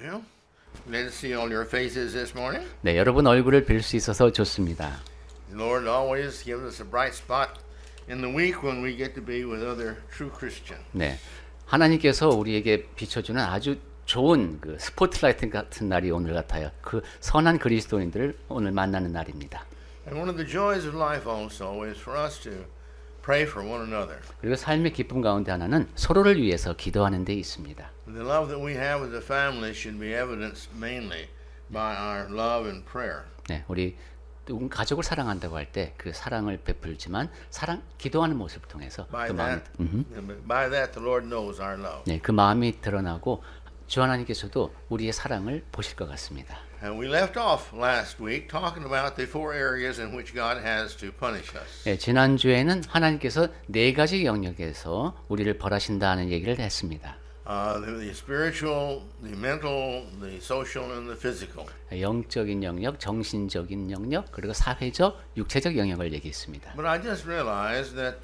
Well, glad to see all your faces this morning. 네, 여러분 얼굴을 뵐 수 있어서 좋습니다. The Lord always gives us a bright spot in the week when we get to be with other true Christians. 네, 하나님께서 우리에게 비춰주는 아주 좋은 그 스포트라이트 같은 날이 오늘 같아요. 그 선한 그리스도인들을 오늘 만나는 날입니다. And one of the joys of life also is for us to pray for one another. 그리고 삶의 기쁨 가운데 하나는 서로를 위해서 기도하는 데 있습니다. The love that we have as a family should be evidenced mainly by our love and prayer. 네, 우리 가족을 사랑한다고 할 때 그 사랑을 베풀지만 기도하는 모습을 통해서 By 그 마음이 that, the Lord knows our love. 네, 그 마음이 드러나고 주 하나님께서도 우리의 사랑을 보실 것 같습니다. And we left off last week talking about the four areas in which God has to punish us. 네, 지난주에는 하나님께서 네 가지 영역에서 우리를 벌하신다는 얘기를 했습니다. The spiritual, the mental, the social, and the physical. 영적인 영역, 정신적인 영역, 그리고 사회적, 육체적 영역을 얘기했습니다. But I just realized that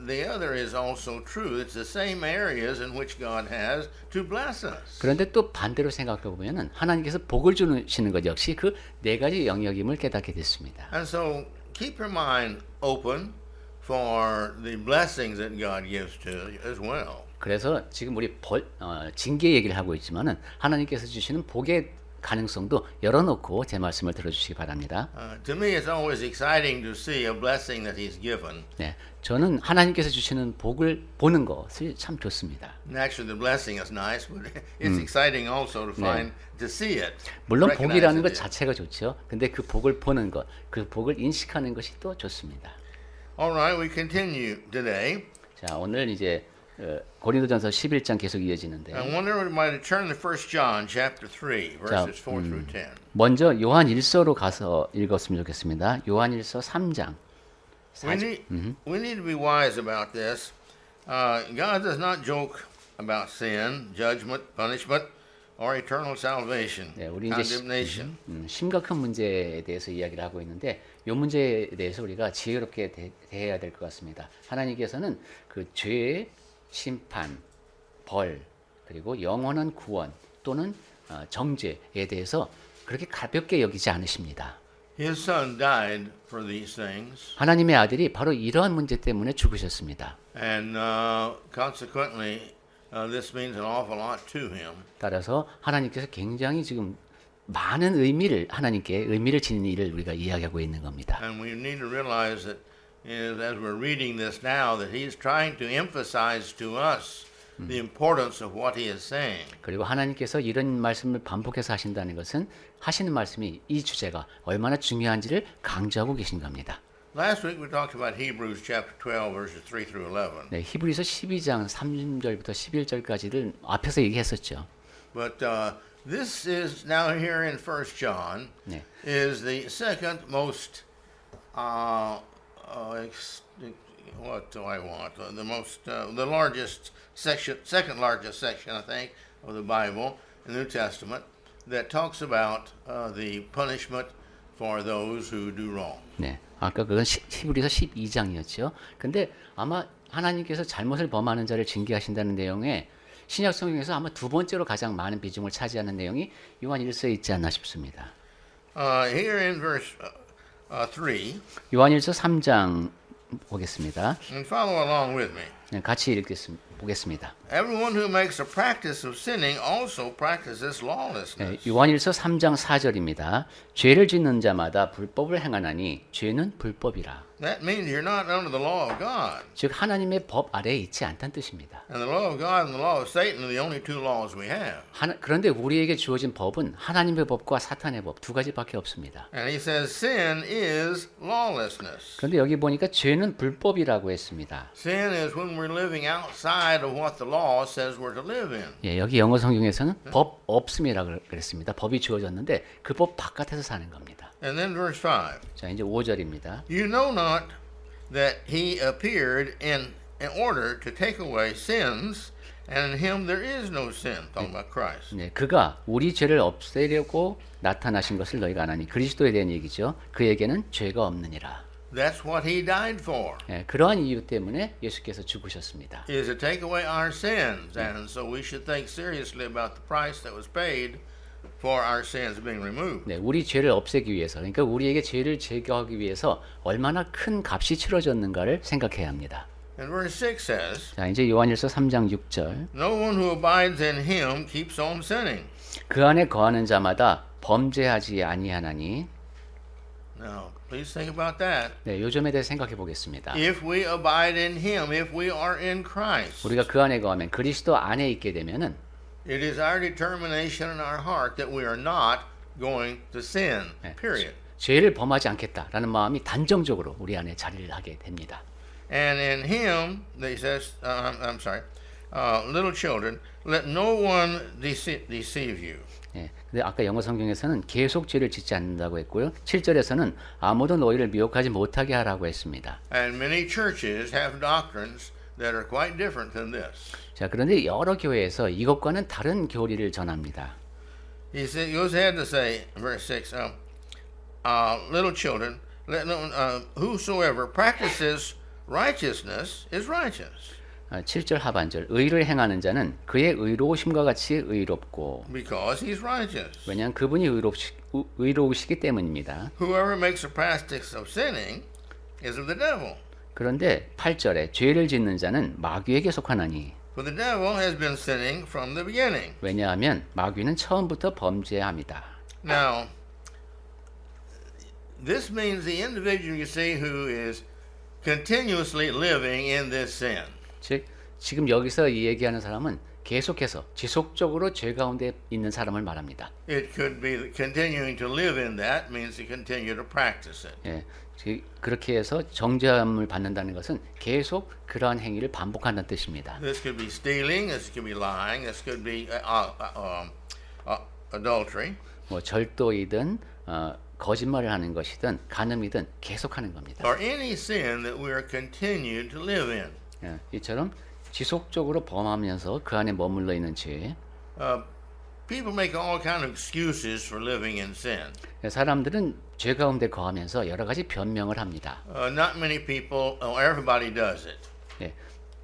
the other is also true. It's the same areas in which God has to bless us. 그런데 또 반대로 생각해 보면은 하나님께서 복을 주시는 것 역시 그 네 가지 영역임을 깨닫게 됐습니다. And so keep your mind open for the blessings that God gives to you as well. 그래서 지금 우리 징계 얘기를 하고 있지만은 하나님께서 주시는 복의 가능성도 열어놓고 제 말씀을 들어주시기 바랍니다. To me, it's always exciting to see a blessing that He's given. 네, 저는 하나님께서 주시는 복을 보는 것이 참 좋습니다. Naturally, the blessing is nice, but it's exciting also to find to see it. 물론 recognize 복이라는 것 it. 자체가 좋죠. 근데 그 복을 보는 것, 그 복을 인식하는 것이 또 좋습니다. All right, we continue today. 자, 오늘 이제 고린도전서 11장 계속 이어지는데. I wonder if we might turn to 1 John chapter 3, verses 4 through 10. 먼저 요한 1서로 가서 읽었으면 좋겠습니다. 요한 1서 3장. We need to be wise about this. God does not joke about sin, judgment, punishment, or eternal salvation, 네, 우리 이제 condemnation. 심각한 문제에 대해서 이야기를 하고 있는데 이 문제에 대해서 우리가 지혜롭게 대해야 될 것 같습니다. 하나님께서는 그 죄의 심판, 벌, 그리고 영원한 구원 또는 정죄에 대해서 그렇게 가볍게 여기지 않으십니다. His son died for these things, 하나님의 아들이 바로 이러한 문제 때문에 죽으셨습니다. and consequently, this means an awful lot to him. 따라서 하나님께서 굉장히 지금 많은 하나님께 의미를 지닌 일을 우리가 이야기하고 있는 겁니다. And we need to realize that as we're reading this now, that he's trying to emphasize to us the importance of what he is saying. 그리고 하나님께서 이런 말씀을 반복해서 하신다는 것은 하시는 말씀이 이 주제가 얼마나 중요한지를 강조하고 계신 겁니다. Last week we talked about Hebrews chapter 12 verses 3 through 11. 네, 히브리서 12장 3절부터 11절까지를 앞에서 얘기했었죠. But this is now here in 1 John 네. is the second most what do I want? The largest section, second largest section, I think, of the Bible, the New Testament, that talks about the punishment for those who do wrong. 네. 아까 그건 히브리서 12장이었죠. 근데 아마 하나님께서 잘못을 범하는 자를 징계하신다는 내용에 신약 성경에서 아마 두 번째로 가장 많은 비중을 차지하는 내용이 요한 1서에 있지 않나 싶습니다. Here in verse 3, 요한 1서 3장 보겠습니다. and follow along with me. 네, 같이 보겠습니다. Everyone who makes a practice of sinning also practices 네, lawlessness. 요한 1서 3장 4절입니다. 죄를 짓는 자마다 불법을 행하나니 죄는 불법이라. That means you're not under the law of God. 즉 하나님의 법 아래에 있지 않다는 뜻입니다. And the law of God and the law of Satan are the only two laws we have. 그런데 우리에게 주어진 법은 하나님의 법과 사탄의 법 두 가지밖에 없습니다. And he says sin is lawlessness. 그런데 여기 보니까 죄는 불법이라고 했습니다. Sin is when we're living outside of what the law says we're to live in. 예, 여기 영어 성경에서는 법 없음이라고 그랬습니다. 법이 주어졌는데 그 법 바깥에서 사는 겁니다. And then verse 5. 자, 이제 5절입니다. You know not that he appeared in order to take away sins, and in him there is no sin. Talking about Christ. 네, 그가 우리 죄를 없애려고 나타나신 것을 너희가 아나니 그리스도에 대한 얘기죠. 그에게는 죄가 없느니라. That's what he died for. 예, 그러한 이유 때문에 예수께서 죽으셨습니다. Is to take away our sins, and so we should think seriously about the price that was paid for our sins being removed. 네, 우리 죄를 없애기 위해서, 그러니까 우리에게 죄를 제거하기 위해서 얼마나 큰 값이 치러졌는가를 생각해야 합니다. And verse 6 says, 자, 이제 요한일서 3장 6절. no one who abides in him keeps on sinning. 그 안에 거하는 자마다 범죄하지 아니하나니. Now, please think about that. 네, 요 점에 대해 생각해 보겠습니다. If we abide in him, if we are in Christ, 우리가 그 안에 거하면 그리스도 안에 있게 되면은 it is our determination in our heart that we are not going to sin. 네, Period. 죄를 범하지 않겠다라는 마음이 단정적으로 우리 안에 자리를 하게 됩니다. And in him, he says, I'm sorry, little children, let no one deceive you. 예. 근데 아까 영어 성경에서는 계속 죄를 짓지 않는다고 했고요. 7절에서는 아무도 너희를 미혹하지 못하게 하라고 했습니다. And many churches have doctrines that are quite different than this. 자, 그런데 여러 교회에서 이것과는 다른 교리를 전합니다. He goes ahead to say, verse 6, little children, let no whosoever practices righteousness is righteous, 7절 하반절 의를 행하는 자는 그의 의로우심과 같이 의롭고 because he's righteous. 왜냐하면 그분이 의로우시기 때문입니다. Whoever makes a practice of sinning is of the devil, 그런데 8절에 죄를 짓는 자는 마귀에게 속하나니 for the devil has been sinning from the beginning. 왜냐하면 마귀는 처음부터 범죄합니다. Now, this means the individual you see who is continuously living in this sin. 즉 지금 여기서 이 얘기하는 사람은 계속해서 지속적으로 죄 가운데 있는 사람을 말합니다. It could be continuing to live in that means to continue to practice it. 예, 그렇게 해서 정죄함을 받는다는 것은 계속 그러한 행위를 반복한다는 뜻입니다. This could be stealing, this could be lying, this could be adultery. 뭐 절도이든 거짓말을 하는 것이든 간음이든 계속하는 겁니다. Or any sin that we are continued to live in. 예, 이처럼 지속적으로 범하면서 그 안에 머물러 있는 죄. People make all kind of excuses for living in sin. 사람들은 죄 가운데 거하면서 여러 가지 변명을 합니다. Not many people, everybody does it. 예,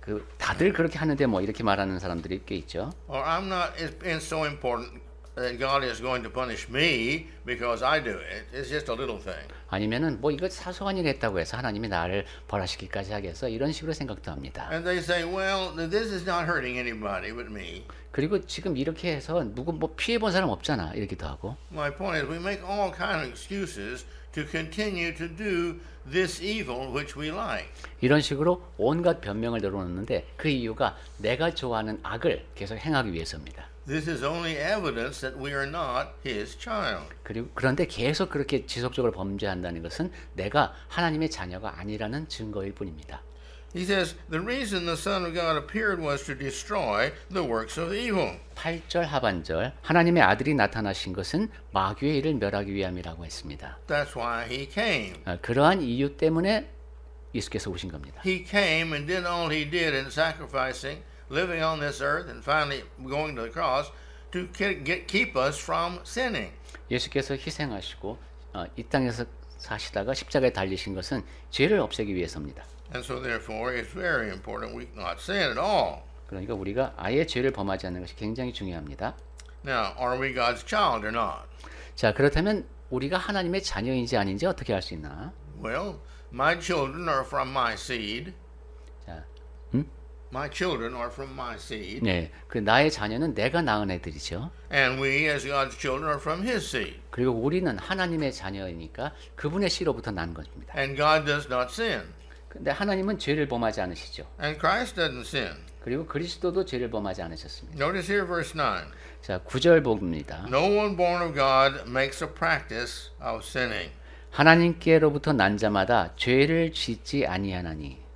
그 다들 그렇게 하는데 뭐 이렇게 말하는 사람들이 꽤 있죠. Or I'm not it's so important that God is going to punish me because I do it. It's just a little thing. 아니면은 뭐 이거 사소한 일 했다고 해서 하나님이 나를 벌하시기까지 하겠어 이런 식으로 생각도 합니다. And they say, well, this is not hurting anybody but me. 그리고 지금 이렇게 해서 누구 뭐 피해 본 사람 없잖아 이렇게도 하고. My point is we make all kind of excuses to continue to do this evil which we like. 이런 식으로 온갖 변명을 늘어놓는데 그 이유가 내가 좋아하는 악을 계속 행하기 위해서입니다. This is only evidence that we are not his child. 그리고 그런데 계속 그렇게 지속적으로 범죄한다는 것은 내가 하나님의 자녀가 아니라는 증거일 뿐입니다. He says, the reason the Son of God appeared was to destroy the works of evil. 8절 하반절 하나님의 아들이 나타나신 것은 마귀의 일을 멸하기 위함이라고 했습니다. That's why he came. 그러한 이유 때문에 예수께서 오신 겁니다. He came and did all he did in sacrificing, living on this earth, and finally going to the cross to keep us from sinning. 예수께서 희생하시고 이 땅에서 사시다가 십자가에 달리신 것은 죄를 없애기 위해서입니다. And so therefore it's very important we not sin at all. 그러니까 우리가 아예 죄를 범하지 않는 것이 굉장히 중요합니다. Now, are we God's child or not? 자, 그렇다면 우리가 하나님의 자녀인지 아닌지 어떻게 알 수 있나? Well, my children are from my seed. 자, My children are from my seed. 네, 그 나의 자녀는 내가 낳은 애들이죠. And we as God's children are from his seed. 그리고 우리는 하나님의 자녀이니까 그분의 씨로부터 난 것입니다. And God does not sin. 근데 하나님은 죄를 범하지 않으시죠. And Christ doesn't sin. 그리고 그리스도도 죄를 범하지 않으셨습니다. Notice here verse 9. 자, 9절 봅니다. No one born of God makes a practice of sinning. 하나님께로부터 난 자마다 죄를 짓지 아니하나니.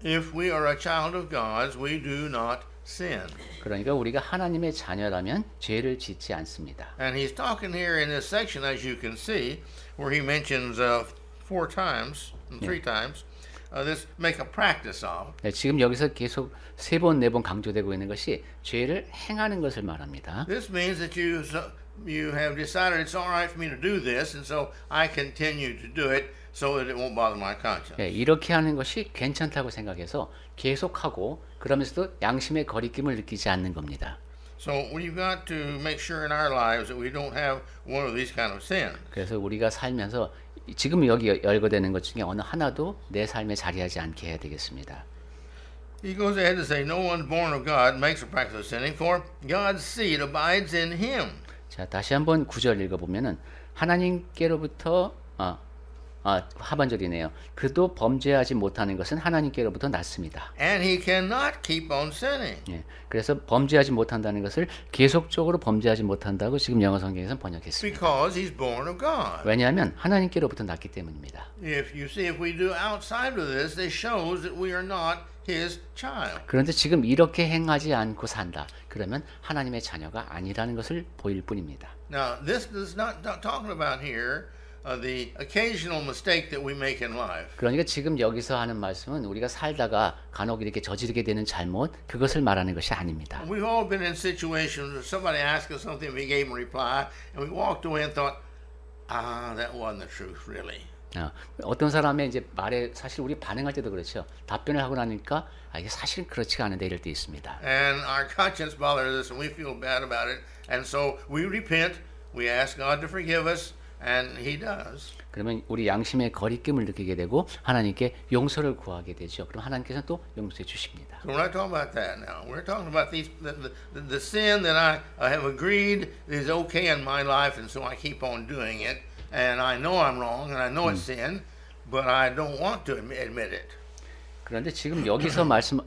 If we are a child of God's, we do not sin. 그러니까 우리가 하나님의 자녀라면 죄를 짓지 않습니다. And he's talking here in this section, as you can see, where he mentions 4 times, 3 times, this make a practice of. 네, 지금 여기서 계속 3번, 4번 강조되고 있는 것이 죄를 행하는 것을 말합니다. This means that you have decided it's all right for me to do this, and so I continue to do it so that it won't bother my conscience. 네, 이렇게 하는 것이 괜찮다고 생각해서 계속하고 그러면서도 양심의 거리낌을 느끼지 않는 겁니다. So we've got to make sure in our lives that we don't have one of these kind of sins. 그래서 우리가 살면서 지금 여기 열거되는 것 중에 어느 하나도 내 삶에 자리하지 않게 해야 되겠습니다. He goes ahead to say, no one born of God makes a practice of sinning, for God's seed abides in him. 자, 다시 한번 9절 읽어보면은 하나님께로부터 하반절이네요. 그도 범죄하지 못하는 것은 하나님께로부터 났습니다. And he cannot keep on sinning. 예, 그래서 범죄하지 못한다는 것을 계속적으로 범죄하지 못한다고 지금 영어 성경에서는 번역했습니다. Because he's born of God. 왜냐하면 하나님께로부터 났기 때문입니다. If we do outside of this, this shows that we are not his child. 그런데 지금 이렇게 행하지 않고 산다. 그러면 하나님의 자녀가 아니라는 것을 보일 뿐입니다. Now, this is not talking about here the occasional mistake that we make in life. 그러니까 지금 여기서 하는 말씀은 우리가 살다가 간혹 이렇게 저지르게 되는 잘못, 그것을 말하는 것이 아닙니다. We've all been in situations where somebody asked us something, we gave them a reply, and we walked away and thought, that wasn't the truth, really. 어떤 사람의 이제 말에 사실 우리 반응할 때도 그렇죠. 답변을 하고 나니까 이게 사실 그렇지가 않은데 이럴 때 있습니다. And our conscience bothers us, and we feel bad about it, and so we repent, we ask God to forgive us, and He does. 그러면 우리 양심의 거리낌을 느끼게 되고 하나님께 용서를 구하게 되죠. 그럼 하나님께서는 또 용서해 주십니다. So we're not talking about that now. We're talking about the sin that I have agreed is okay in my life, and so I keep on doing it. And I know I'm wrong, and I know it's sin, but I don't want to admit it. 그런데 지금 여기서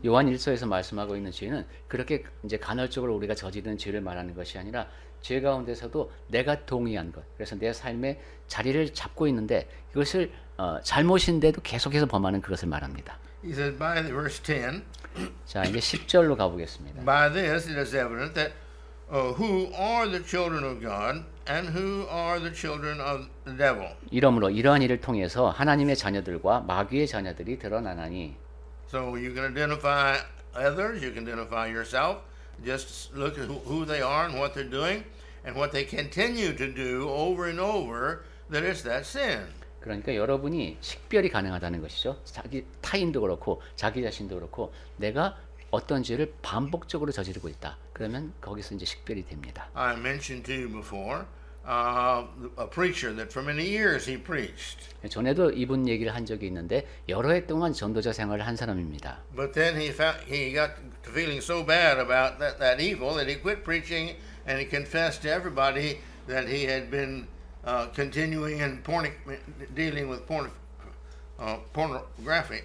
요한 1서에서 말씀하고 있는 죄는 그렇게 이제 간헐적으로 우리가 저지르는 죄를 말하는 것이 아니라 죄 가운데서도 내가 동의한 것. 그래서 내 삶의 자리를 잡고 있는데 이것을 잘못인데도 계속해서 범하는 그것을 말합니다. He says by verse 10. 자, 이제 10절로 가보겠습니다. By this it is evident that who are the children of God and who are the children of the devil. 이러므로 이러한 일을 통해서 하나님의 자녀들과 마귀의 자녀들이 드러나나니. So you can identify others, you can identify yourself. Just look at who they are and what they're doing and what they continue to do over and over, that it's that sin. 그러니까 여러분이 식별이 가능하다는 것이죠. 자기 타인도 그렇고 자기 자신도 그렇고 내가 어떤 죄를 반복적으로 저지르고 있다. 그러면 거기서 이제 식별이 됩니다. I mentioned to you before a preacher that for many years he preached. 전에도 이분 얘기를 한 적이 있는데 여러 해 동안 전도자 생활을 한 사람입니다. But then he got to feeling so bad about that evil that he quit preaching and he confessed to everybody that he had been continuing and dealing with pornography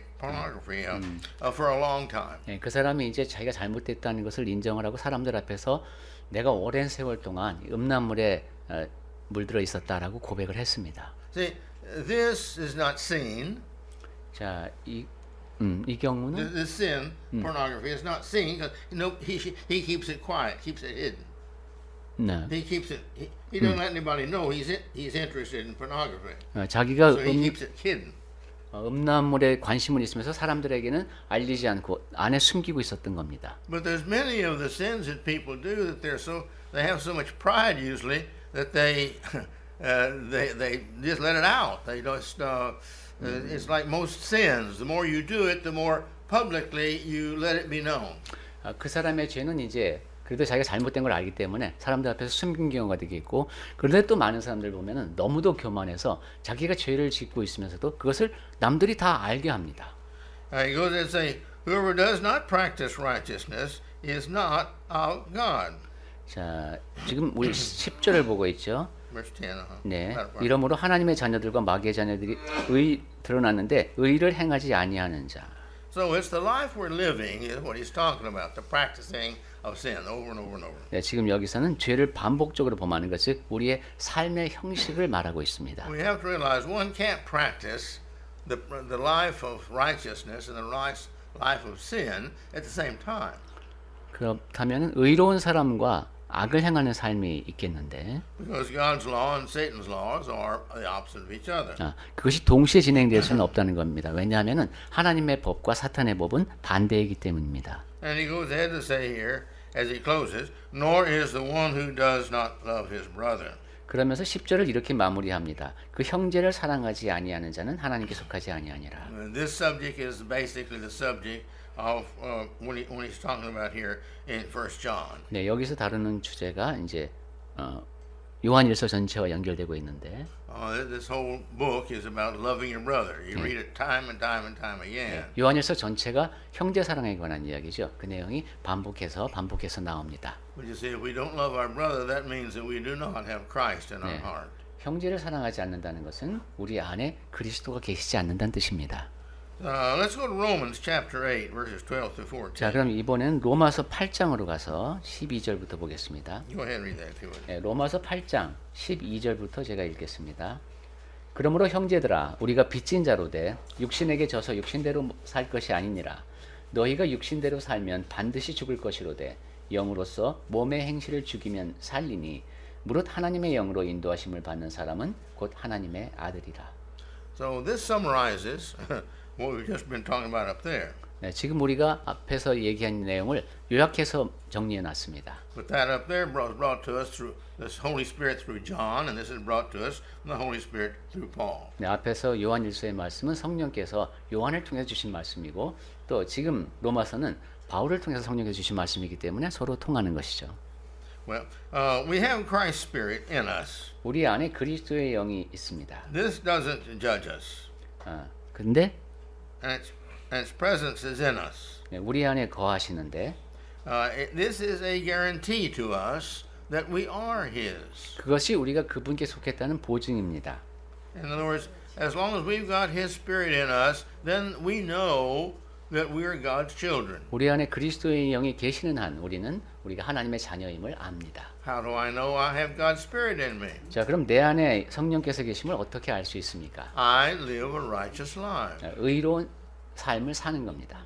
for a long time. 예, 그 사람이 이제 자기가 잘못됐다는 것을 인정을 하고 사람들 앞에서 내가 오랜 세월 동안 음란물에 물들어 있었다라고 고백을 했습니다. See, this is not seen. 자, 이 경우는 This sin, pornography, is not seen because he keeps it quiet, keeps it hidden. 네. He keeps it. He doesn't let anybody know he's interested in pornography. 자기가 So he keeps it hidden. 음란물에 관심을 있으면서 사람들에게는 알리지 않고 안에 숨기고 있었던 겁니다. But there's many of the sins that people do that they have so much pride usually that they just let it out. They just it's like most sins. The more you do it, the more publicly you let it be known. 그 사람의 죄는 이제 그래도 자기가 잘못된 걸 알기 때문에 사람들 앞에서 숨긴 경우가 되겠고, 그런데 또 많은 사람들 보면은 너무도 교만해서 자기가 죄를 짓고 있으면서도 그것을 남들이 다 알게 합니다. He goes on to say, whoever does not practice righteousness is not of God. 자, 지금 우리 10절을 보고 있죠. Verse 10. 네. 이러므로 하나님의 자녀들과 마귀의 자녀들이 드러났는데 의를 행하지 아니하는 자. So it's the life we're living is what he's talking about, the practicing of sin over and over and over. 네, 지금 여기서는 죄를 반복적으로 범하는 것, 즉 우리의 삶의 형식을 말하고 있습니다. We have to realize one can't practice the life of righteousness and the life of sin at the same time. 그렇다면 의로운 사람과 악을 행하는 삶이 있겠는데, Because God's law and Satan's laws are the opposite of each other. 그것이 동시에 진행될 수는 없다는 겁니다. 왜냐하면 하나님의 법과 사탄의 법은 반대이기 때문입니다. And he goes ahead to say here, as he closes, nor is the one who does not love his brother. 그러면서 10절을 이렇게 마무리합니다. 그 형제를 사랑하지 아니하는 자는 하나님께 속하지 아니하니라. This subject is basically the subject of when he's talking about here in First John. 네, 여기서 다루는 주제가 이제 요한일서 전체와 연결되고 있는데 This whole book is about loving your brother. You read it time and time and time again. 요한일서 전체가 형제 사랑에 관한 이야기죠. 그 내용이 반복해서 나옵니다. But you see, if we don't love our brother, that means that we do not have Christ in our 네. heart. 형제를 사랑하지 않는다는 것은 우리 안에 그리스도가 계시지 않는다는 뜻입니다. Let's go to Romans chapter 8, verses 12 through 14. 자, 그럼 이번엔 로마서 8장으로 가서 12절부터 보겠습니다. Go ahead and read that if you would. 네, 로마서 8장 12절부터 제가 읽겠습니다. 그러므로 형제들아 우리가 빚진 자로 돼 육신에게 져서 육신대로 살 것이 아니니라. 너희가 육신대로 살면 반드시 죽을 것이로되 영으로서 몸의 행실을 죽이면 살리니 무릇 하나님의 영으로 인도하심을 받는 사람은 곧 하나님의 아들이라. So this summarizes what we've just been talking about up there. 네, 지금 우리가 앞에서 얘기한 내용을 요약해서 정리해 놨습니다. But that up there brought to us through this Holy Spirit through John, and this is brought to us from the Holy Spirit through Paul. 네, 앞에서 요한일서의 말씀은 성령께서 요한을 통해 주신 말씀이고 또 지금 로마서는 바울을 통해서 성령께서 주신 말씀이기 때문에 서로 통하는 것이죠. Well, we have Christ's Spirit in us. 우리 안에 그리스도의 영이 있습니다. This doesn't judge us, 근데 and its presence is in us. 네, 우리 안에 거하시는데 This is a guarantee to us that we are His. 그것이 우리가 그분께 속했다는 보증입니다. In other words, as long as we've got His Spirit in us, then we know that we are God's children. 우리 안에 그리스도의 영이 계시는 한 우리는 우리가 하나님의 자녀임을 압니다. How do I know I have God's Spirit in me? 자, 그럼 내 안에 성령께서 계심을 어떻게 알 수 있습니까? I live a righteous life. 의로운 삶을 사는 겁니다.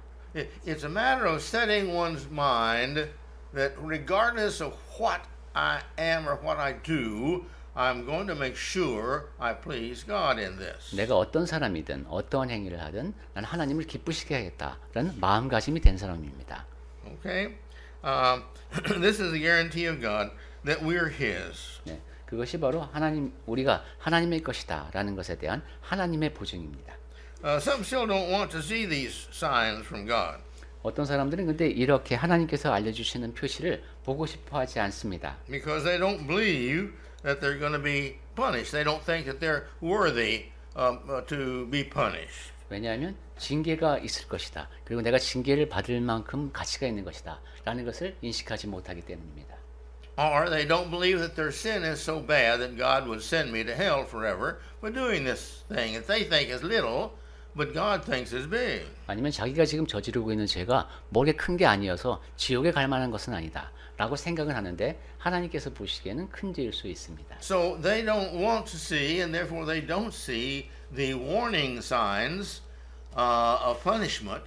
It's a matter of setting one's mind that regardless of what I am or what I do, I'm going to make sure I please God in this. 내가 어떤 사람이든 어떠한 행위를 하든 난 하나님을 기쁘시게 하겠다라는 마음가짐이 된 사람입니다. Okay? This is a guarantee of God that we're His. 네, 그것이 바로 우리가 하나님의 것이다라는 것에 대한 하나님의 보증입니다. Some still don't want to see these signs from God. 어떤 사람들은 근데 이렇게 하나님께서 알려주시는 표시를 보고 싶어하지 않습니다. Because they don't believe that they're going to be punished. They don't think that they're worthy to be punished. 왜냐하면 징계가 있을 것이다. 그리고 내가 징계를 받을 만큼 가치가 있는 것이다. 라는 것을 인식하지 못하기 때문입니다. Or they don't believe that their sin is so bad that God would send me to hell forever for doing this thing that they think is little, but God thinks is big. 아니면 자기가 지금 저지르고 있는 죄가 뭐게 큰 게 아니어서 지옥에 갈 만한 것은 아니다. 라고 생각을 하는데 하나님께서 보시기에는 큰 죄일 수 있습니다. So they don't want to see, and therefore they don't see the warning signs of punishment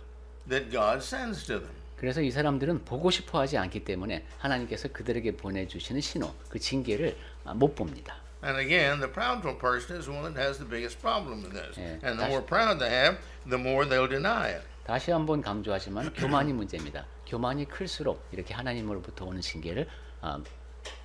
that God sends to them. 그래서 이 사람들은 보고 싶어 하지 않기 때문에 하나님께서 그들에게 보내주시는 신호, 그 징계를 못 봅니다. And again, the proudful person is the one that has the biggest problem with this. 예, And the more proud they have, the more they'll deny it. 다시 한번 강조하지만 교만이 문제입니다. 교만이 클수록 이렇게 하나님으로부터 오는 징계를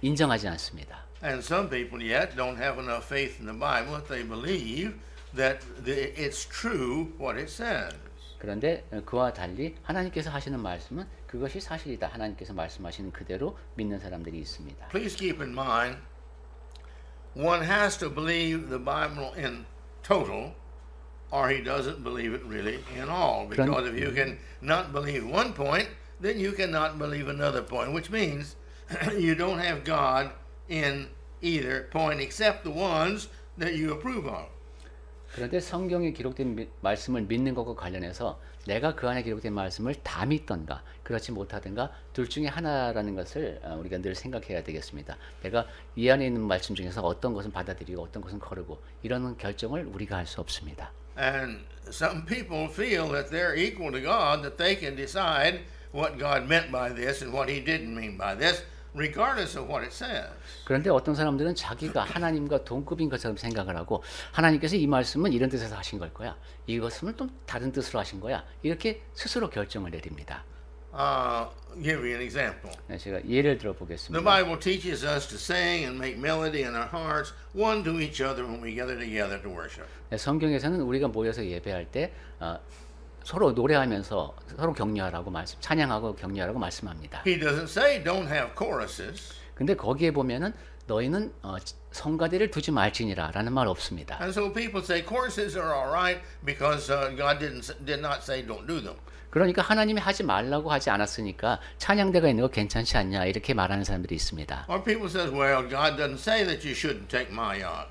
인정하지 않습니다. And some people yet don't have enough faith in the Bible that they believe that it's true what it says. 그런데 그와 달리 하나님께서 하시는 말씀은 그것이 사실이다. 하나님께서 말씀하시는 그대로 믿는 사람들이 있습니다. Please keep in mind, one has to believe the Bible in total, or he doesn't believe it really in all. Because if you can not believe one point, then you cannot believe another point, which means you don't have God in either point except the ones that you approve of. 그런데 성경에 기록된 말씀을 믿는 것과 관련해서 내가 그 안에 기록된 말씀을 다 믿던가 그렇지 못하든가 둘 중에 하나라는 것을 우리가 늘 생각해야 되겠습니다. 내가 이 안에 있는 말씀 중에서 어떤 것은 받아들이고 어떤 것은 거르고 이런 결정을 우리가 할 수 없습니다. And some people feel that they're equal to God, that they can decide what God meant by this and what He didn't mean by this, regardless of what it says. 그런데 어떤 사람들은 자기가 하나님과 동급인 것처럼 생각을 하고 하나님께서 이 말씀은 이런 뜻에서 하신 걸 거야. 이것은 또 다른 뜻으로 하신 거야. 이렇게 스스로 결정을 내립니다. Give you an example. 네, 제가 예를 들어 The 보겠습니다. Bible teaches us to sing and make melody in our hearts one to each other when we gather together to worship. 네, 성경에서는 우리가 모여서 예배할 때 서로 노래하면서 서로 격려하라고 찬양하고 격려하라고 말씀합니다. He doesn't say don't have choruses. 근데 거기에 보면은 너희는 성가대를 두지 말지니라라는 말 없습니다. And so people say choruses are all right because God did not say don't do them. 그러니까 하나님이 하지 말라고 하지 않았으니까 찬양대가 있는 거 괜찮지 않냐 이렇게 말하는 사람들이 있습니다. Or people says, well, God doesn't say that you shouldn't take 마약.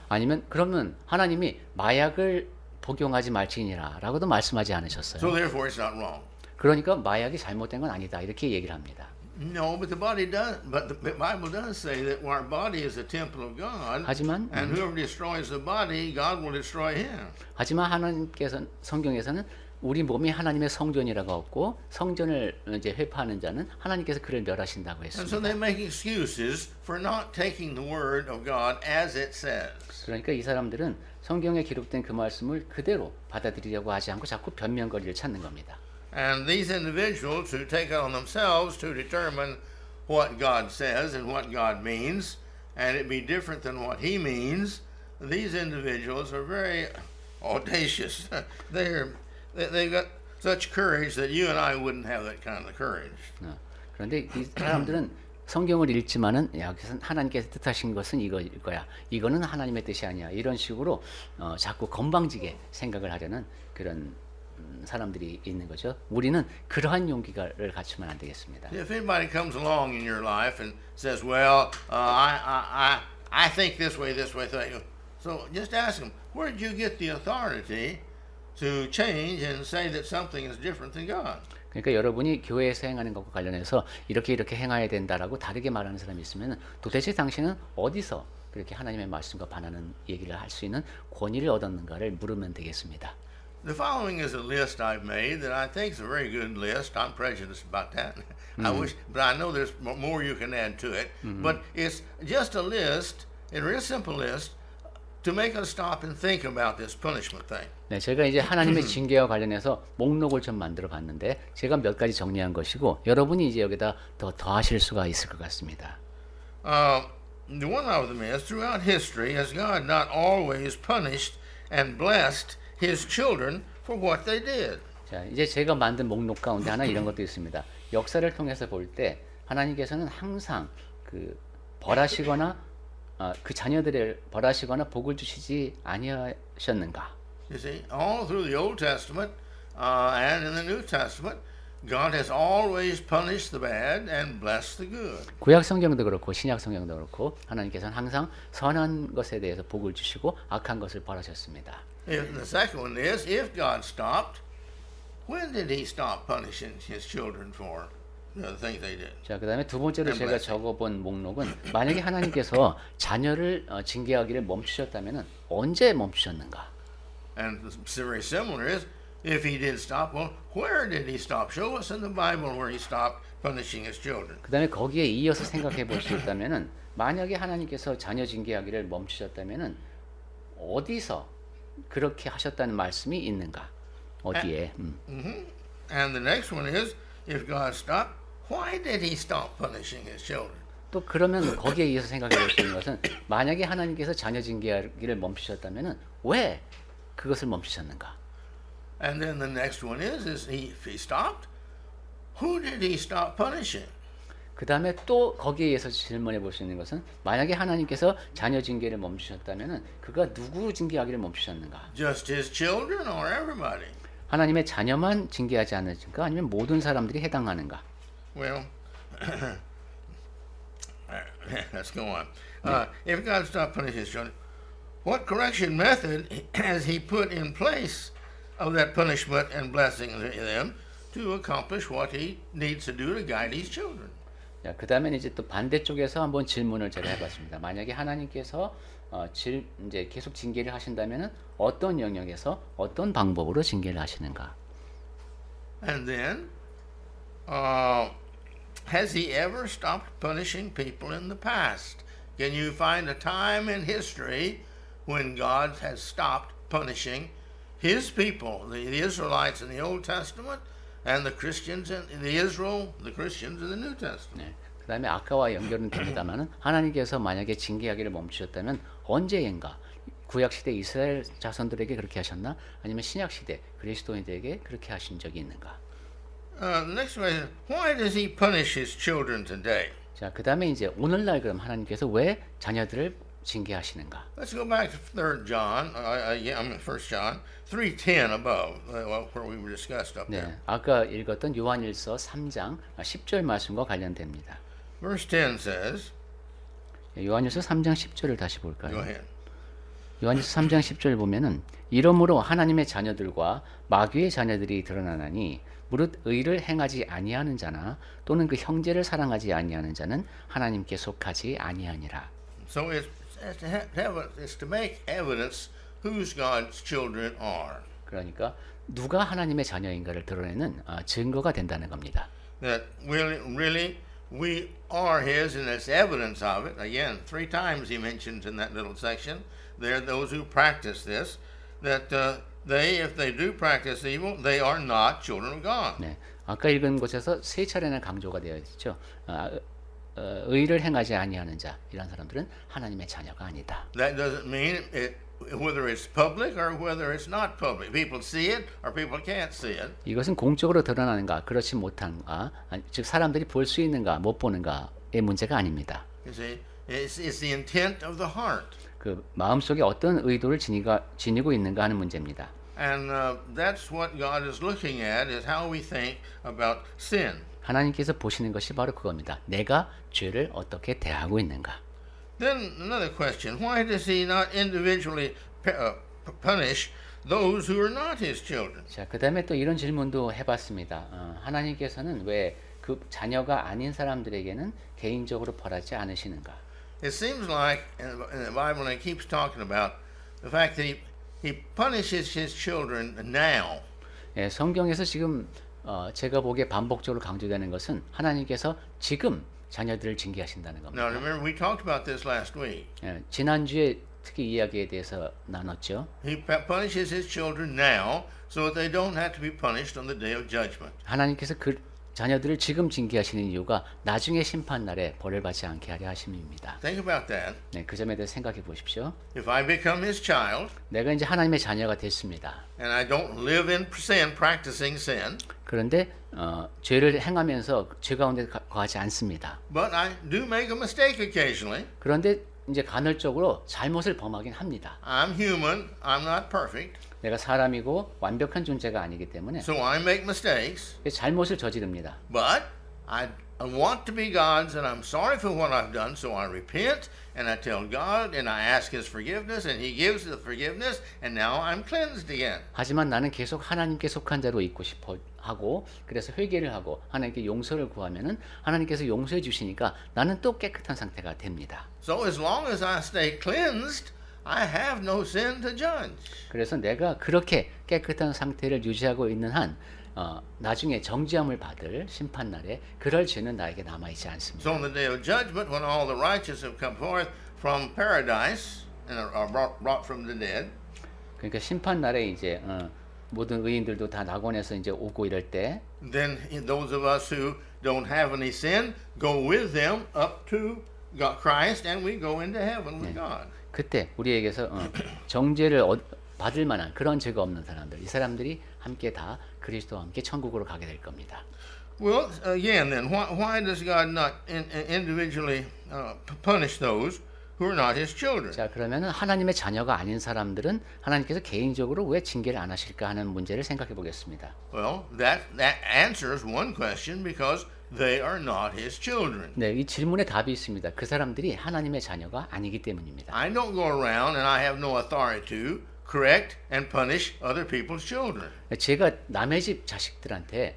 아니면 그러면 하나님이 마약을 복용하지 말지니라라고도 말씀하지 않으셨어요. So therefore it's not wrong. 그러니까 마약이 잘못된 건 아니다 이렇게 얘기를 합니다. No, but the body does. But the Bible does say that our body is a temple of God, 하지만 and whoever destroys the body, God will destroy him. 하지만 하나님께서 성경에서는 우리 몸이 하나님의 성전이라고 했고 성전을 이제 회파하는 자는 하나님께서 그를 멸하신다고 And so 했습니다. they make excuses for not taking the word of God as it says. 그러니까 이 사람들은 성경에 기록된 그 말씀을 그대로 받아들이려고 하지 않고 자꾸 변명거리를 찾는 겁니다. And these individuals who take it on themselves to determine what God says and what God means, and it be different than what He means, these individuals are very audacious. They've got such courage that you and I wouldn't have that kind of courage. 그런데 이 사람들은 성경을 읽지만은 여기서 하나님께서 뜻하신 것은 이거일 거야. 이거는 하나님의 뜻이 아니야. 이런 식으로 자꾸 건방지게 생각을 하려는 그런 사람들이 있는 거죠. 우리는 그러한 용기를 갖추면 안 되겠습니다. If anybody comes along in your life and says, "Well, I think this way," so just ask them, "Where did you get the authority to change and say that something is different than God?" 그러니까 여러분이 교회에서 행하는 것과 관련해서 이렇게 행해야 된다라고 다르게 말하는 사람이 있으면 도대체 당신은 어디서 그렇게 하나님의 말씀과 반하는 얘기를 할 수 있는 권위를 얻었는가를 물으면 되겠습니다. The following is a list I've made that I think is a very good list. I'm prejudiced about that. But I know there's more you can add to it. But it's just a list, a real simple list, to make us stop and think about this punishment thing. 네, 제가 이제 하나님의 징계와 관련해서 목록을 좀 만들어 봤는데 제가 몇 가지 정리한 것이고 여러분이 이제 여기다 더하실 수가 있을 것 같습니다. The one of them is, throughout history, has God not always punished and blessed His children for what they did? 자, 이제 제가 만든 목록 가운데 하나 이런 것도 있습니다. 역사를 통해서 볼 때 하나님께서는 항상 그 벌하시거나 그 자녀들을 벌하시거나 복을 주시지 아니하셨는가? You see, all through the Old Testament and in the New Testament, God has always punished the bad and blessed the good. 구약 성경도 그렇고 신약 성경도 그렇고 하나님께서는 항상 선한 것에 대해서 복을 주시고 악한 것을 벌하셨습니다. The second one is, if God stopped, when did He stop punishing His children for the things they did? 자, 그다음에 두 번째로 And 제가 blessing. 적어본 목록은 만약에 하나님께서 자녀를 징계하기를 멈추셨다면 언제 멈추셨는가? And very similar is, if He did stop, well, where did He stop? Show us in the Bible where He stopped punishing His children. 그다음에 거기에 이어서 생각해 볼 수 있다면은 만약에 하나님께서 자녀 징계하기를 멈추셨다면은 어디서 그렇게 하셨다는 말씀이 있는가? 어디에? And the next one is, if God stopped, why did He stop punishing His children? 또 그러면 거기에 이어서 생각해 볼 수 있는 것은 만약에 하나님께서 자녀 징계하기를 멈추셨다면은 왜 그것을 멈추셨는가? And then the next one is if He stopped, who did He stop punishing? 그 다음에 또 거기에 의해서 질문해 볼 수 있는 것은 만약에 하나님께서 자녀 징계를 멈추셨다면은 그가 누구 징계하기를 멈추셨는가? Just His children or everybody? 하나님의 자녀만 징계하지 않으신가? 아니면 모든 사람들이 해당하는가? Well, let's go on. If God stopped punishing His children, what correction method has He put in place of that punishment and blessing them to accomplish what He needs to do to guide His children? 자, 그 다음에 이제 또 반대쪽에서 한번 질문을 제가 해봤습니다. 만약에 하나님께서 이제 계속 징계를 하신다면은 어떤 영역에서 어떤 방법으로 징계를 하시는가? And then, has He ever stopped punishing people in the past? Can you find a time in history when God has stopped punishing His people, the Israelites in the Old Testament, and the Christians in the Christians in the New Testament? 네. 그 다음에 아까와 연결은 됩니다만은 하나님께서 만약에 징계하기를 멈추셨다면 언제인가? 구약 시대 이스라엘 자손들에게 그렇게 하셨나? 아니면 신약 시대 그리스도인들에게 그렇게 하신 적이 있는가? Next question: Why does he punish his children today? 자, 그다음에 이제 오늘날 그럼 하나님께서 왜 자녀들을 징계하시는가? Let's go back to 3 John. I mean 1 John 3:10 above, where we were discussed up there. 네, 아까 읽었던 요한일서 3장 10절 말씀과 관련됩니다. Verse 10 says, 요한일서 3장 10절을 다시 go 볼까요? ahead. 요한일서 3장 10절 보면은 이러므로 하나님의 자녀들과 마귀의 자녀들이 드러나나니 무릇 의를 행하지 아니하는 자나 또는 그 형제를 사랑하지 아니하는 자는 하나님께 속하지 아니하니라. So it's to make evidence whose God's children are. 그러니까 누가 하나님의 자녀인가를 드러내는 증거가 된다는 겁니다. That really we are His, and it's evidence of it. Again, 3 times He mentions in that little section. There are those who practice this. That if they do practice evil, they are not children of God. 네, 아까 읽은 곳에서 3차례나 강조가 되어 있죠. 의를 행하지 아니하는 자 이런 사람들은 하나님의 자녀가 아니다. That doesn't mean whether it's public or whether it's not public. People see it or people can't see it. 이것은 공적으로 드러나는가 그렇지 못한가 즉 사람들이 볼 수 있는가 못 보는가의 문제가 아닙니다. You see, it's the intent of the heart. 그 마음속에 어떤 의도를 지니고 있는가 하는 문제입니다. And that's what God is looking at, is how we think about sin. 하나님께서 보시는 것이 바로 그겁니다. 내가 죄를 어떻게 대하고 있는가. Then another question: Why does He not individually punish those who are not His children? 자, 그다음에 또 이런 질문도 해봤습니다. 하나님께서는 왜 그 자녀가 아닌 사람들에게는 개인적으로 벌하지 않으시는가? It seems like in the Bible, it keeps talking about the fact that He punishes His children now. 예, 성경에서 지금 제가 보기에 반복적으로 강조되는 것은 하나님께서 지금 자녀들을 징계하신다는 Now, 겁니다. remember, we talked about this last week. 예, 지난주에 특히 이야기에 대해서 나눴죠. He punishes His children now so that they don't have to be punished on the day of judgment. 하나님께서 그 자녀들을 지금 징계하시는 이유가 나중에 심판날에 벌을 받지 않게 하려 하심입니다. Think about that. 네, 그 점에 대해서 생각해 보십시오. If I become His child 내가 이제 하나님의 자녀가 됐습니다. and I don't live in sin, practicing sin, 그런데 죄를 행하면서 죄 가운데 거하지 않습니다. but I do make a mistake occasionally. 그런데 이제 간헐적으로 잘못을 범하긴 합니다. I'm human. I'm not perfect. 내가 사람이고 완벽한 존재가 아니기 때문에 So I make mistakes. 잘못을 저지릅니다. But I want to be God's, and I'm sorry for what I've done, so I repent and I tell God and I ask His forgiveness, and He gives the forgiveness, and now I'm cleansed again. 하지만 나는 계속 하나님께 속한 자로 있고 싶어 하고 그래서 회개를 하고 하나님께 용서를 구하면은 하나님께서 용서해 주시니까 나는 또 깨끗한 상태가 됩니다. So as long as I stay cleansed, I have no sin to judge. 그래서 내가 그렇게 깨끗한 상태를 유지하고 있는 한 나중에 정죄함을 받을 심판날에 그럴 죄는 나에게 남아있지 않습니다. So on the day of judgment, when all the righteous have come forth from paradise and are brought from the dead, 그러니까 심판날에 이제 모든 의인들도 다 낙원에서 이제 오고 이럴 때 then those of us who don't have any sin go with them up to Christ, and we go into heaven with God. 그때 우리에게서 정죄를 받을 만한 그런 죄가 없는 사람들, 이 사람들이 함께 다 그리스도와 함께 천국으로 가게 될 겁니다. Well, again, then, why does God not individually punish those who are not His children? 자, 그러면은 하나님의 자녀가 아닌 사람들은 하나님께서 개인적으로 왜 징계를 안 하실까 하는 문제를 생각해 보겠습니다. Well, that answers one question, because they are not His children. 네, 이 질문에 답이 있습니다. 그 사람들이 하나님의 자녀가 아니기 때문입니다. I don't go around and I have no authority to correct and punish other people's children. 제가 남의 집 자식들한테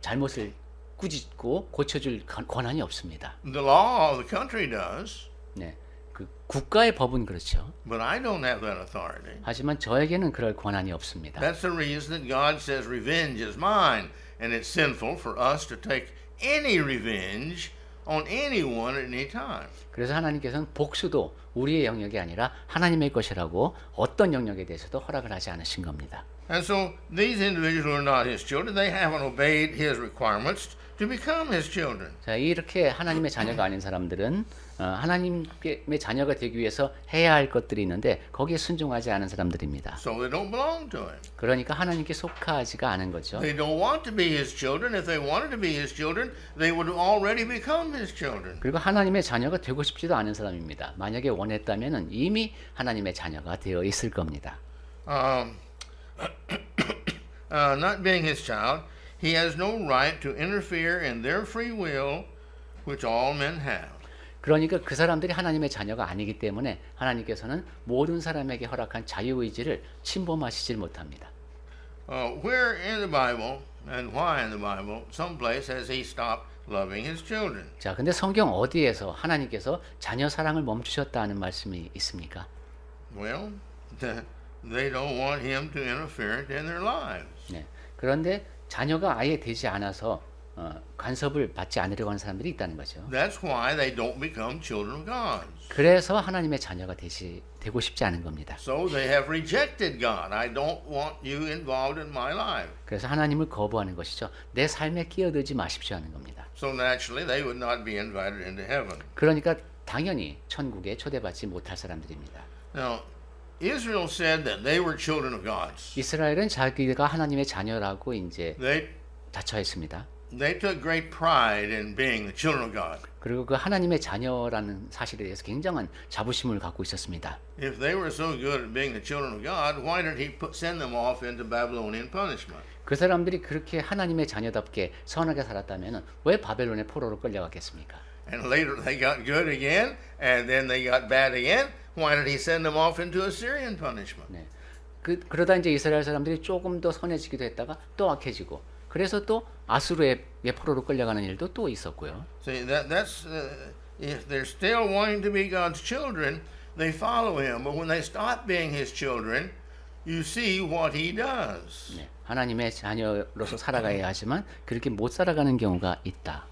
잘못을 꾸짖고 고쳐줄 권한이 없습니다. The law of the country does, 네, 그 국가의 법은 그렇죠. but I don't have that authority. 하지만 저에게는 그럴 권한이 없습니다. That's the reason that God says revenge is mine, and it's sinful for us to take any revenge on anyone at any time. 그래서 하나님께서는 복수도 우리의 영역이 아니라 하나님의 것이라고 어떤 영역에 대해서도 허락을 하지 않으신 겁니다. And so these individuals who are not his children, they haven't obeyed his requirements to become his children. 자, 이렇게 하나님의 자녀가 아닌 사람들은 하나님의 자녀가 되기 위해서 해야 할 것들이 있는데 거기에 순종하지 않은 사람들입니다. So they don't belong to him. 그러니까 하나님께 속하지가 않은 거죠. They don't want to be his children. If they wanted to be his children, they would have already become his children. 그리고 하나님의 자녀가 되고 싶지도 않은 사람입니다. 만약에 원했다면 이미 하나님의 자녀가 되어 있을 겁니다. Not being his child, he has no right to interfere in their free will, which all men have. 그러니까 그 사람들이 하나님의 자녀가 아니기 때문에 하나님께서는 모든 사람에게 허락한 자유의지를 침범하시질 못합니다. Where in the Bible and why in the Bible, someplace has he stopped loving his children? 자, 근데 성경 어디에서 하나님께서 자녀 사랑을 멈추셨다는 말씀이 있습니까? Well, they don't want him to interfere in their lives. 네. 그런데 자녀가 아예 되지 않아서 간섭을 받지 않으려고 하는 사람들이 있다는 거죠. That's why they don't become children of God. 그래서 하나님의 자녀가 되고 싶지 않은 겁니다. So they have rejected God. I don't want you involved in my life. 그래서 하나님을 거부하는 것이죠. 내 삶에 끼어들지 마십시오 하는 겁니다. So naturally they would not be invited into heaven. 그러니까 당연히 천국에 초대받지 못할 사람들입니다. Now, Israel said that they were children of God. 이스라엘은 자기가 하나님의 자녀라고 이제 They 자처했습니다. took great pride in being the children of God. 그리고 그 하나님의 자녀라는 사실에 대해서 굉장한 자부심을 갖고 있었습니다. If they were so good at being the children of God, why did he send them off into Babylonian punishment? 그 사람들이 그렇게 하나님의 자녀답게 선하게 살았다면 왜 바벨론의 포로로 끌려갔겠습니까? And later they got good again, and then they got bad again. Why did he send them off into Assyrian punishment? 네. 그러다 이제 이스라엘 사람들이 조금 더 선해지기도 했다가 또 악해지고 그래서 또 아수르의 포로로 끌려가는 일도 또 있었고요. See, that's if they're still wanting to be God's children, they follow him. But when they stop being his children, you see what he does. 네. 하나님의 자녀로서 살아가야 하지만 그렇게 못 살아가는 경우가 있다.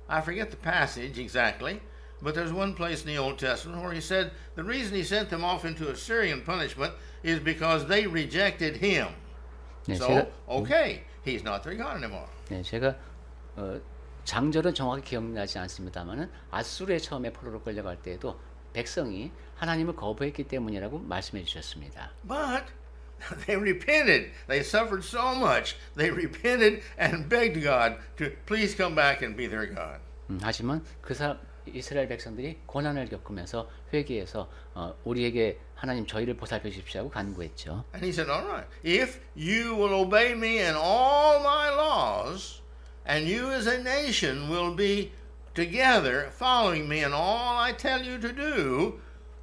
I forget the passage exactly, but there's one place in the Old Testament where he said the reason he sent them off into Assyrian punishment is because they rejected him. 네, So, okay, he's not their God anymore. 네, 제가 장절은 정확히 기억나지 않습니다만은 아수르에 처음에 포로로 끌려갈 때에도 백성이 하나님을 거부했기 때문이라고 말씀해 주셨습니다. But they repented. They suffered so much. They repented and begged God to please come back and be their God. 하지만 이스라엘 백성들이 고난을 겪으면서 회개해서 우리에게 하나님 저희를 보살펴 주십시오 하고 간구했죠. And he said, all right, if you will obey me in all my laws, and you as a nation will be together following me in all I tell you to do,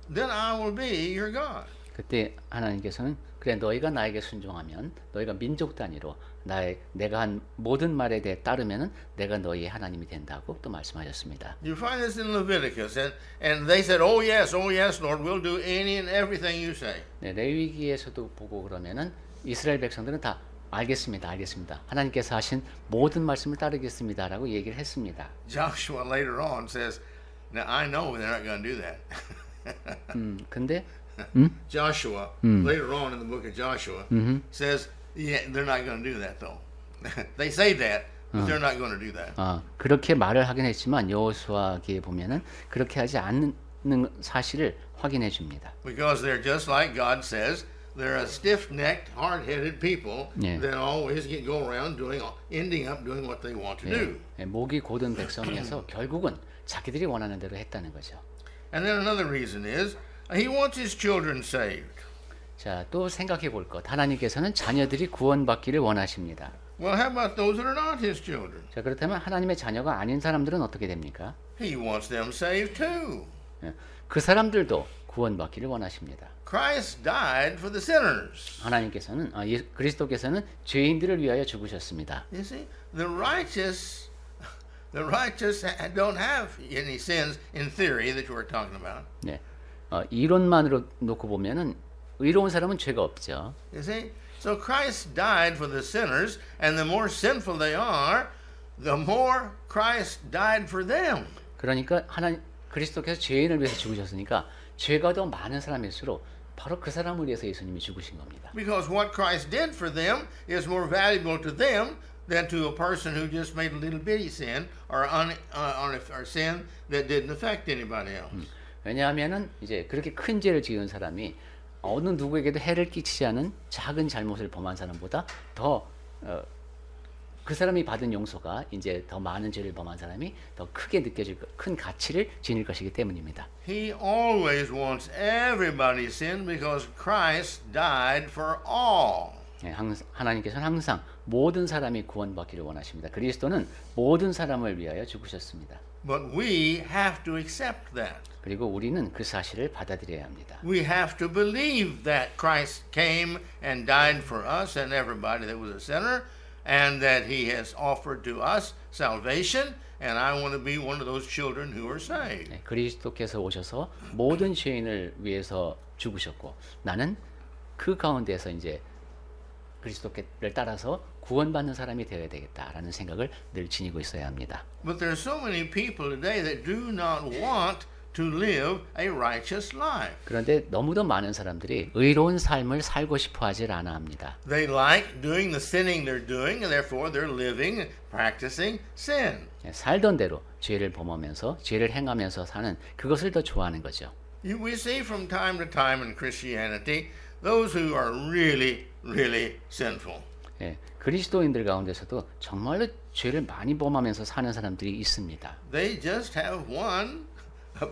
then I will be your God. 그때 하나님께서는 그래 너희가 나에게 순종하면 너희가 민족 단위로 내가 한 모든 말에 대해 따르면은 내가 너희의 하나님이 된다고 또 말씀하셨습니다. You find this in Leviticus, and they said, oh yes, Lord, we'll do any and everything you say. 네, 레위기에서도 보고 그러면은 이스라엘 백성들은 다 알겠습니다. 하나님께서 하신 모든 말씀을 따르겠습니다라고 얘기를 했습니다. Joshua later on says, now I know they're not going to do that. 근데 Joshua, later on in the book of Joshua, says, yeah, they're not going to do that though. They say that, but they're not going to do that. 그렇게 말을 하긴 했지만 여호수아기에 보면은 그렇게 하지 않는 사실을 확인해 줍니다. Because they're just like God says, they're a stiff-necked, hard-headed people Yeah. that always go around ending up doing what they want to do. 목이 고든 백성이어서 결국은 자기들이 원하는 대로 했다는 거죠. And then another reason is, he wants his children saved. 자, 또 생각해 볼 것. 하나님께서는 자녀들이 구원받기를 원하십니다. Well, how about those that are not his children? 자, 그렇다면 하나님의 자녀가 아닌 사람들은 어떻게 됩니까? He wants them saved too. 그 사람들도 구원받기를 원하십니다. Christ died for the sinners. 하나님께서는 그리스도께서는 죄인들을 위하여 죽으셨습니다. You see, the righteous don't have any sins in theory that you were talking about. 네, 이론만으로 놓고 보면은 의로운 사람은 죄가 없죠. You see, so Christ died for the sinners, and the more sinful they are, the more Christ died for them. 그러니까 그리스도께서 죄인을 위해서 죽으셨으니까 죄가 더 많은 사람일수록 바로 그 사람을 위해서 예수님이 죽으신 겁니다. Because what Christ did for them is more valuable to them than to a person who just made a little bitty sin or sin that didn't affect anybody else. 왜냐하면은 이제 그렇게 큰 죄를 지은 사람이 어느 누구에게도 해를 끼치지 않은 작은 잘못을 범한 사람보다 더 그 사람이 받은 용서가 이제 더 많은 죄를 범한 사람이 더 크게 느껴질 큰 가치를 지닐 것이기 때문입니다. He always wants everybody's sin because Christ died for all. 예, 하나님께서는 항상 모든 사람이 구원받기를 원하십니다. 그리스도는 모든 사람을 위하여 죽으셨습니다. But we have to accept that. 그리고 우리는 그 사실을 받아들여야 합니다. We have to believe that Christ came and died for us and everybody that was a sinner, and that he has offered to us salvation, and I want to be one of those children who are saved. 네, 그리스도께서 오셔서 모든 죄인을 위해서 죽으셨고 나는 그 가운데서 이제 그리스도를 따라서 구원받는 사람이 되어야 되겠다라는 생각을 늘 지니고 있어야 합니다. But there are so many people today that do not want to live a righteous life. 그런데 너무도 많은 사람들이 의로운 삶을 살고 싶어 하질 않아 합니다. They like doing the sinning they're doing, and therefore they're living, practicing sin. 살던 대로 죄를 범하면서 죄를 행하면서 사는 그것을 더 좋아하는 거죠. We see from time to time in Christianity those who are really, really sinful. 예, 그리스도인들 가운데서도 정말로 죄를 많이 범하면서 사는 사람들이 있습니다. They just have one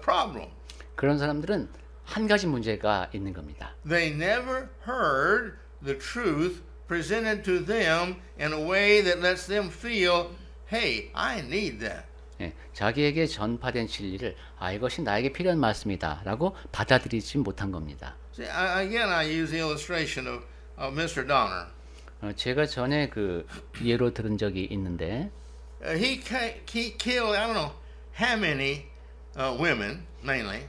problem. 그런 사람들은 한 가지 문제가 있는 겁니다. They never heard the truth presented to them in a way that lets them feel, hey, I need that. 예, 자기에게 전파된 진리를 이것이 나에게 필요한 말씀이다라고 받아들이지 못한 겁니다. See, again, I use the illustration of Mr. Donner. 제가 전에 그 예로 들은 적이 있는데 He killed, I don't know how many women, mainly.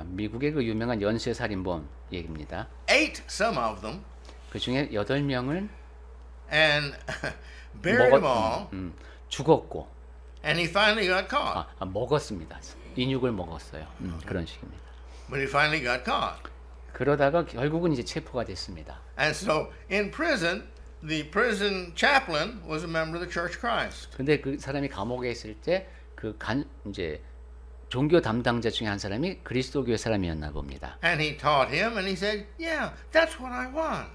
미국의 그 유명한 연쇄 살인범 얘기입니다. Ate some of them 그 중에 8명을 and buried them all, 죽었고 and he finally got caught. 먹었습니다. 인육을 먹었어요. 그런 식입니다. But he finally got caught. 그러다가 결국은 이제 체포가 됐습니다. And so in prison, the prison chaplain was a member of the Church of Christ. 근데 그 사람이 감옥에 있을 때 이제 종교 담당자 중에 한 사람이 그리스도교의 사람이었나 봅니다. And he taught him, and he said, "Yeah, that's what I want."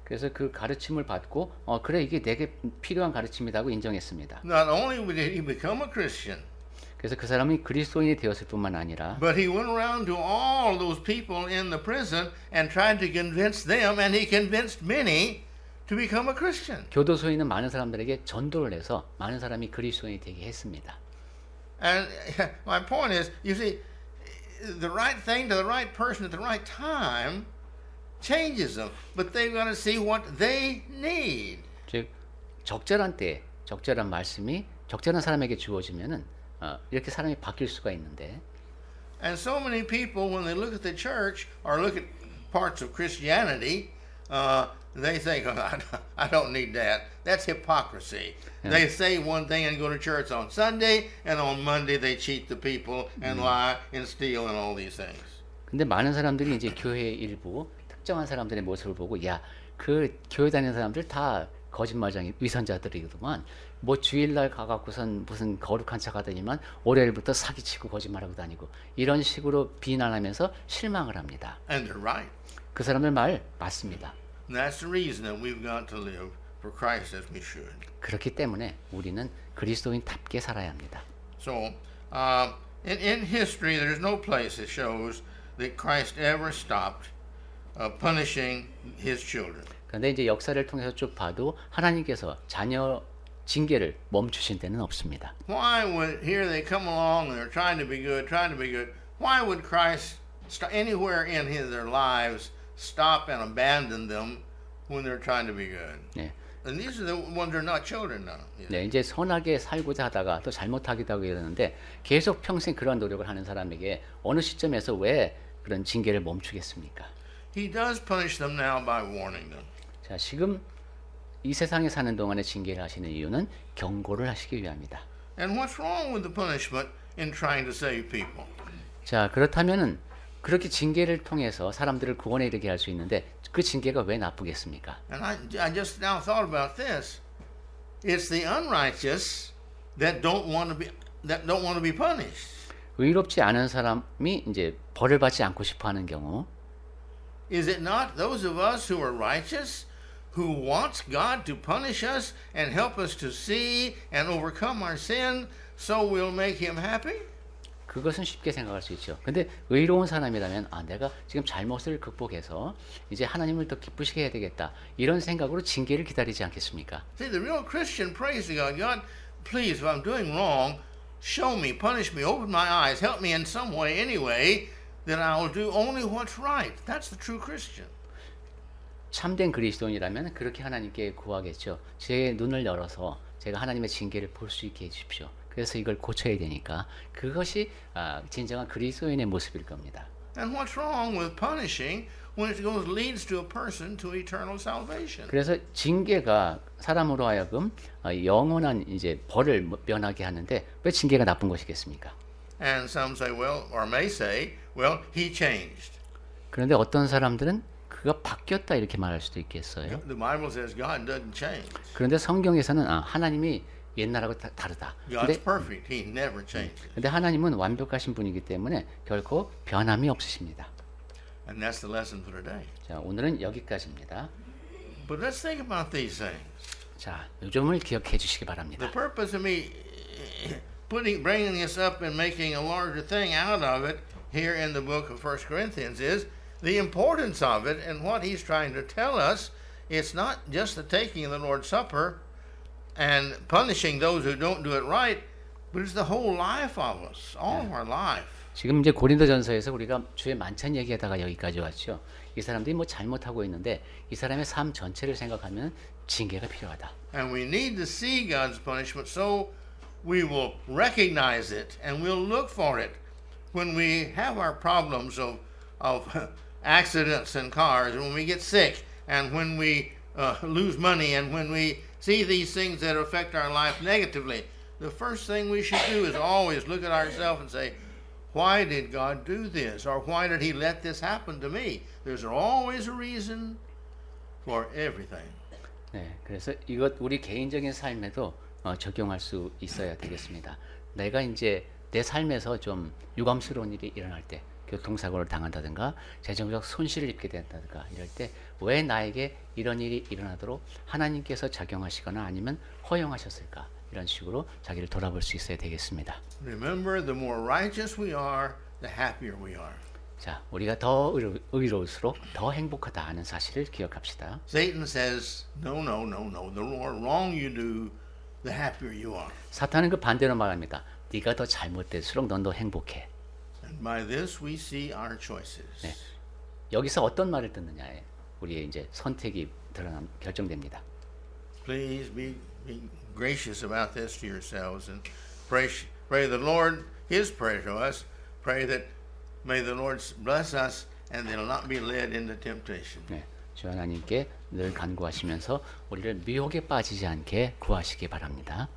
그래서 그 가르침을 받고 그래 이게 내게 필요한 가르침이라고 인정했습니다. Not only did he become a Christian, 그래서 그 사람이 그리스도인이 되었을 뿐만 아니라 but he went around to all those people in the prison and tried to convince them, and he convinced many to become a Christian. 교도소에 있는 많은 사람들에게 전도를 해서 많은 사람이 그리스도인이 되게 했습니다. And my point is, you see, the right thing to the right person at the right time changes them, but they've got to see what they need. 즉 적절한 때 적절한 말씀이 적절한 사람에게 주어지면은 이렇게 사람이 바뀔 수가 있는데 And so many people, when they look at the church or look at parts of Christianity, they think, oh, I don't need that. That's hypocrisy. Yeah. They say one thing and go to church on Sunday, and on Monday they cheat the people and lie and steal and all these things. 근데 많은 사람들이 이제 교회 일부 특정한 사람들의 모습을 보고 야, 그 교회 다니는 사람들 다 거짓말쟁이 위선자들이더만 뭐 주일날 가갖고선 무슨 거룩한 척 하더니만 월요일부터 사기치고 거짓말하고 다니고 이런 식으로 비난하면서 실망을 합니다. And they're right. 그 사람들 말 맞습니다. And that's the reason that we've got to live for Christ as we should. 그렇기 때문에 우리는 그리스도인답게 살아야 합니다. So, in history, there's no place that shows that Christ ever stopped punishing his children. 그런데 이제 역사를 통해서 쭉 봐도 하나님께서 자녀 징계를 멈추신 데는 없습니다. Why would here they come along and they're trying to be good, trying to be good? Why would Christ anywhere in their lives stop and abandon them when they're trying to be good? 네. And these are the ones that are not children now. 네, 이제 선하게 살고자 하다가 또 잘못하기도 하고 이러는데 계속 평생 그런 노력을 하는 사람에게 어느 시점에서 왜 그런 징계를 멈추겠습니까? He does punish them now by warning them. 자, 지금 이 세상에 사는 동안에 징계를 하시는 이유는 경고를 하시기 위함이다. And what's wrong with the punishment in trying to save people? 자, 그렇다면은 그렇게 징계를 통해서 사람들을 구원에 이르게 할 수 있는데 그 징계가 왜 나쁘겠습니까? And I just now thought about this. It's the unrighteous that don't want to be punished. 의롭지 않은 사람이 이제 벌을 받지 않고 싶어 하는 경우 Is it not those of us who are righteous who wants God to punish us and help us to see and overcome our sin so we'll make him happy? 그것은 쉽게 생각할 수 있죠. 근데 의로운 사람이라면 내가 지금 잘못을 극복해서 이제 하나님을 더 기쁘시게 해야 되겠다. 이런 생각으로 징계를 기다리지 않겠습니까? See, the real Christian prays to God, God, please, if I'm doing wrong, show me, punish me, open my eyes, help me in some way anyway, then I will do only what's right. That's the true Christian. 참된 그리스도인이라면 그렇게 하나님께 구하겠죠. 제 눈을 열어서 제가 하나님의 징계를 볼 수 있게 해주십시오. 그래서 이걸 고쳐야 되니까 그것이 진정한 그리스도인의 모습일 겁니다. And what's wrong with punishing when it leads to a person to eternal salvation? 그래서 징계가 사람으로 하여금 영원한 이제 벌을 면하게 하는데 왜 징계가 나쁜 것이겠습니까? And some say, well, or may say, well, he changed. 그런데 어떤 사람들은 그가 바뀌었다 이렇게 말할 수도 있겠어요. The Bible says God doesn't change. 그런데 성경에서는 하나님이 옛날하고 다르다. God's perfect. He never changes. 근데 하나님은 완벽하신 분이기 때문에 결코 변함이 없으십니다. And that's the lesson for today. 자, 오늘은 여기까지입니다. But let's think about these things. 자, 요점을 기억해 주시기 바랍니다. The purpose of me bringing this up and making a larger thing out of it here in the book of 1 Corinthians is the importance of it and what he's trying to tell us. It's not just the taking of the Lord's Supper and punishing those who don't do it right, but it's the whole life of us, all of our life. 지금 이제 고린도전서에서 우리가 주의 만찬 얘기하다가 여기까지 왔죠. 이 사람들이 뭐 잘못하고 있는데 이 사람의 삶 전체를 생각하면 징계가 필요하다. And we need to see God's punishment so we will recognize it and we'll look for it when we have our problems of accidents in cars, and when we get sick, and when we lose money, and when we see these things that affect our life negatively. The first thing we should do is always look at ourselves and say, why did God do this? Or why did he let this happen to me? There's always a reason for everything. 네, 그래서 이것 우리 개인적인 삶에도 적용할 수 있어야 되겠습니다. 내가 이제 내 삶에서 좀 유감스러운 일이 일어날 때, 교통사고를 당한다든가 재정적 손실을 입게 된다든가 이럴 때 왜 나에게 이런 일이 일어나도록 하나님께서 작용하시거나 아니면 허용하셨을까? 이런 식으로 자기를 돌아볼 수 있어야 되겠습니다. Remember, the more righteous we are, the happier we are. 자, 우리가 더 의로울수록 더 행복하다 하는 사실을 기억합시다. Satan says, no, no, no, no. The more wrong you do, the happier you are. 사탄은 그 반대로 말합니다. 네가 더 잘못될수록 넌 더 행복해. And by this we see our choices. 네. 여기서 어떤 말을 듣느냐에 우리의 이제 선택이 결정됩니다. Please be gracious about this to yourselves and pray the Lord His prayer to us. Pray that may the Lord bless us and they'll not be led into temptation. 네, 주 하나님께 늘 간구하시면서 우리를 미혹에 빠지지 않게 구하시기 바랍니다.